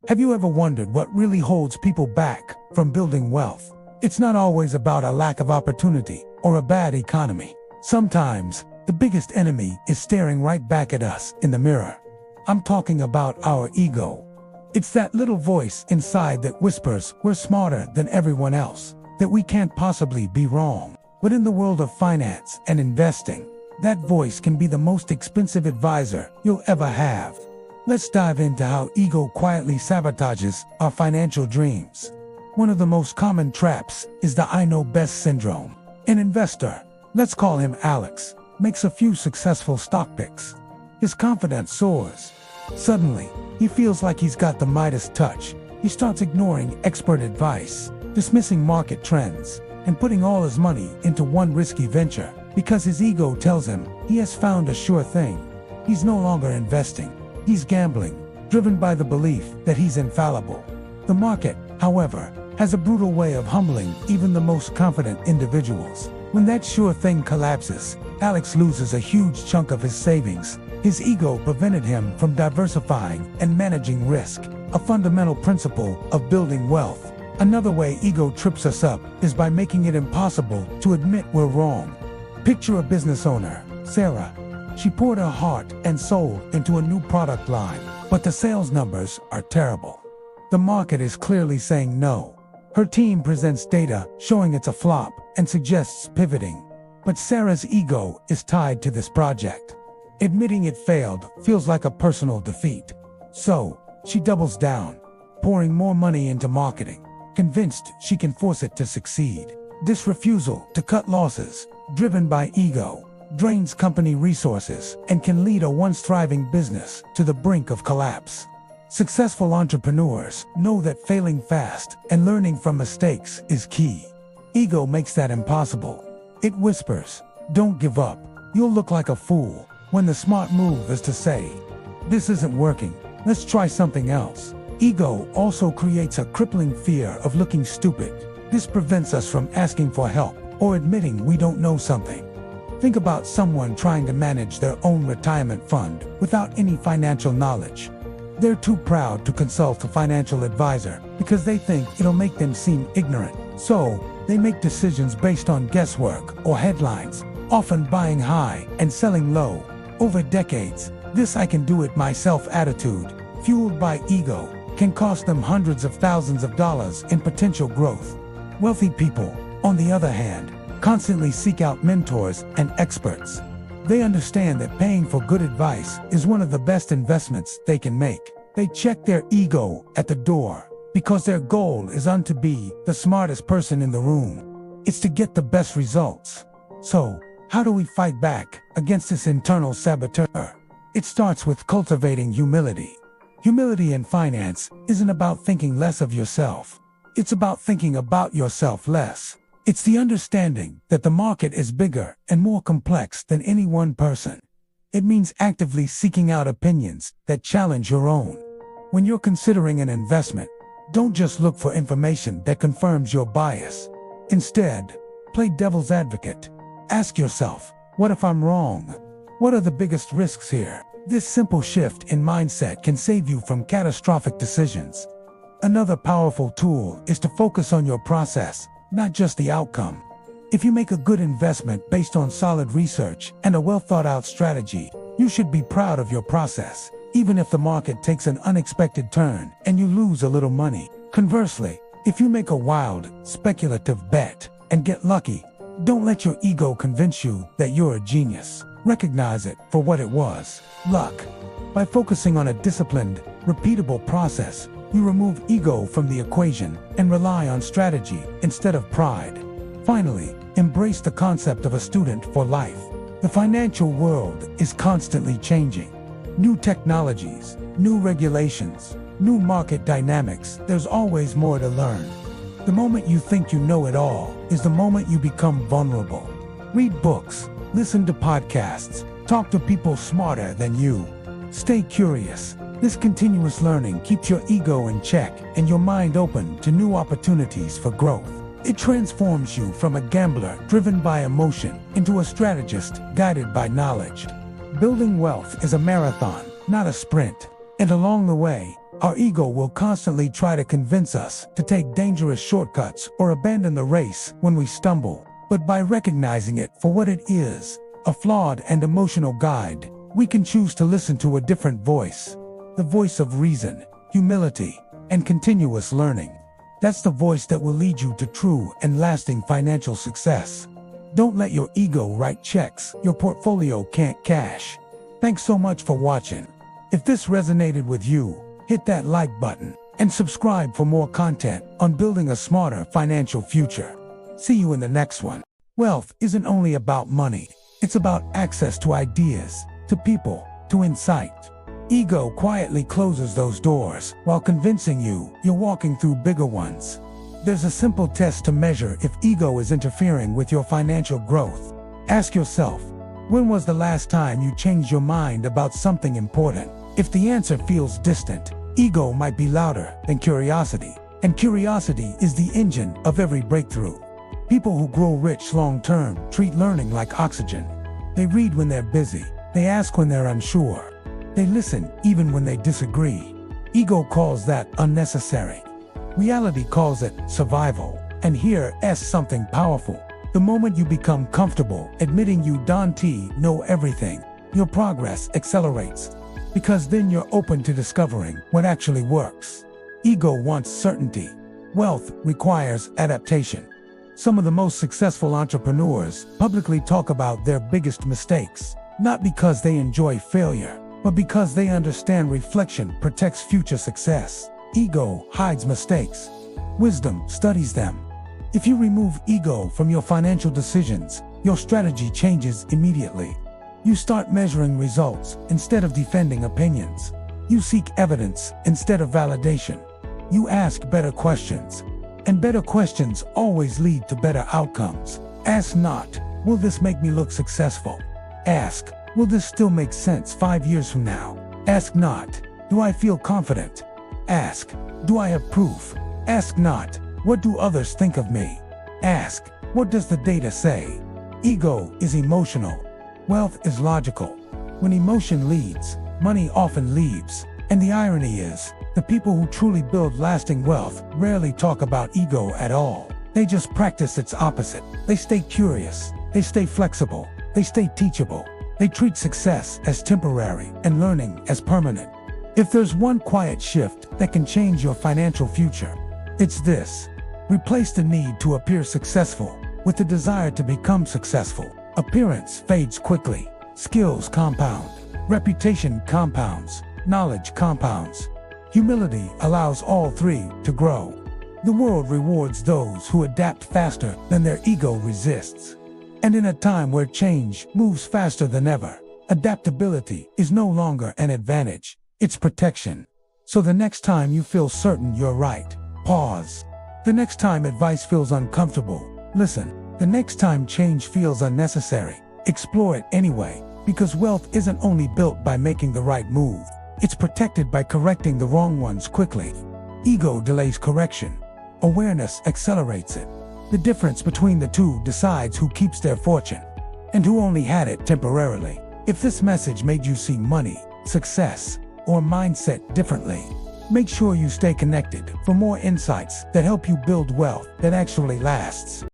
Have you ever wondered what really holds people back from building wealth? It's not always about a lack of opportunity or a bad economy. Sometimes, the biggest enemy is staring right back at us in the mirror. I'm talking about our ego. It's that little voice inside that whispers we're smarter than everyone else, that we can't possibly be wrong. But in the world of finance and investing, that voice can be the most expensive advisor you'll ever have. Let's dive into how ego quietly sabotages our financial dreams. One of the most common traps is the I know best syndrome. An investor, let's call him Alex, makes a few successful stock picks. His confidence soars. Suddenly, he feels like he's got the Midas touch. He starts ignoring expert advice, dismissing market trends, and putting all his money into one risky venture because his ego tells him he has found a sure thing. He's no longer investing. He's gambling, driven by the belief that he's infallible. The market, however, has a brutal way of humbling even the most confident individuals. When that sure thing collapses, Alex loses a huge chunk of his savings. His ego prevented him from diversifying and managing risk, a fundamental principle of building wealth. Another way ego trips us up is by making it impossible to admit we're wrong. Picture a business owner, Sarah. She poured her heart and soul into a new product line, but the sales numbers are terrible. The market is clearly saying no. Her team presents data showing it's a flop and suggests pivoting. But Sarah's ego is tied to this project. Admitting it failed feels like a personal defeat. So, she doubles down, pouring more money into marketing, convinced she can force it to succeed. This refusal to cut losses, driven by ego, drains company resources and can lead a once thriving business to the brink of collapse. Successful entrepreneurs know that failing fast and learning from mistakes is key. Ego makes that impossible. It whispers, "Don't give up. You'll look like a fool," when the smart move is to say, "This isn't working. Let's try something else." Ego also creates a crippling fear of looking stupid. This prevents us from asking for help or admitting we don't know something. Think about someone trying to manage their own retirement fund without any financial knowledge. They're too proud to consult a financial advisor because they think it'll make them seem ignorant. So, they make decisions based on guesswork or headlines, often buying high and selling low. Over decades, this "I can do it myself" attitude, fueled by ego, can cost them hundreds of thousands of dollars in potential growth. Wealthy people, on the other hand, constantly seek out mentors and experts. They understand that paying for good advice is one of the best investments they can make. They check their ego at the door because their goal isn't to be the smartest person in the room. It's to get the best results. So, how do we fight back against this internal saboteur? It starts with cultivating humility. Humility in finance isn't about thinking less of yourself. It's about thinking about yourself less. It's the understanding that the market is bigger and more complex than any one person. It means actively seeking out opinions that challenge your own. When you're considering an investment, don't just look for information that confirms your bias. Instead, play devil's advocate. Ask yourself, what if I'm wrong? What are the biggest risks here? This simple shift in mindset can save you from catastrophic decisions. Another powerful tool is to focus on your process, not just the outcome. If you make a good investment based on solid research and a well-thought-out strategy, you should be proud of your process, even if the market takes an unexpected turn and you lose a little money. Conversely, if you make a wild, speculative bet and get lucky, don't let your ego convince you that you're a genius. Recognize it for what it was: luck. By focusing on a disciplined, repeatable process, you remove ego from the equation and rely on strategy instead of pride. Finally, embrace the concept of a student for life. The financial world is constantly changing. New technologies, new regulations, new market dynamics, there's always more to learn. The moment you think you know it all is the moment you become vulnerable. Read books, listen to podcasts, talk to people smarter than you. Stay curious. This continuous learning keeps your ego in check and your mind open to new opportunities for growth. It transforms you from a gambler driven by emotion into a strategist guided by knowledge. Building wealth is a marathon, not a sprint. And along the way, Our ego will constantly try to convince us to take dangerous shortcuts or abandon the race when we stumble. But by recognizing it for what it is, a flawed and emotional guide, we can choose to listen to a different voice. The voice of reason, humility, and continuous learning. That's the voice that will lead you to true and lasting financial success. Don't let your ego write checks your portfolio can't cash. Thanks so much for watching. If this resonated with you, hit that like button and subscribe for more content on building a smarter financial future. See you in the next one. Wealth isn't only about money. It's about access to ideas, to people, to insight. Ego quietly closes those doors while convincing you you're walking through bigger ones. There's a simple test to measure if ego is interfering with your financial growth. Ask yourself, when was the last time you changed your mind about something important? If the answer feels distant, ego might be louder than curiosity, and curiosity is the engine of every breakthrough. People who grow rich long-term treat learning like oxygen. They read when they're busy, they ask when they're unsure, they listen even when they disagree. Ego calls that unnecessary. Reality calls it survival. And here's something powerful. The moment you become comfortable admitting you don't know everything, your progress accelerates. Because then you're open to discovering what actually works. Ego wants certainty. Wealth requires adaptation. Some of the most successful entrepreneurs publicly talk about their biggest mistakes, not because they enjoy failure, but because they understand reflection protects future success. Ego hides mistakes. Wisdom studies them. If you remove ego from your financial decisions, your strategy changes immediately. You start measuring results instead of defending opinions. You seek evidence instead of validation. You ask better questions. And better questions always lead to better outcomes. Ask not, will this make me look successful? Ask, will this still make sense 5 years from now? Ask not, do I feel confident? Ask, do I have proof? Ask not, what do others think of me? Ask, what does the data say? Ego is emotional. Wealth is logical. When emotion leads, money often leaves. And the irony is, the people who truly build lasting wealth rarely talk about ego at all. They just practice its opposite. They stay curious. They stay flexible. They stay teachable. They treat success as temporary and learning as permanent. If there's one quiet shift that can change your financial future, it's this. Replace the need to appear successful with the desire to become successful. Appearance fades quickly. Skills compound. Reputation compounds. Knowledge compounds. Humility allows all three to grow. The world rewards those who adapt faster than their ego resists. And in a time where change moves faster than ever, adaptability is no longer an advantage, it's protection. So the next time you feel certain you're right, pause. The next time advice feels uncomfortable, listen. The next time change feels unnecessary, explore it anyway, because wealth isn't only built by making the right move, it's protected by correcting the wrong ones quickly. Ego delays correction. Awareness accelerates it. The difference between the two decides who keeps their fortune and who only had it temporarily. If this message made you see money, success, or mindset differently, make sure you stay connected for more insights that help you build wealth that actually lasts.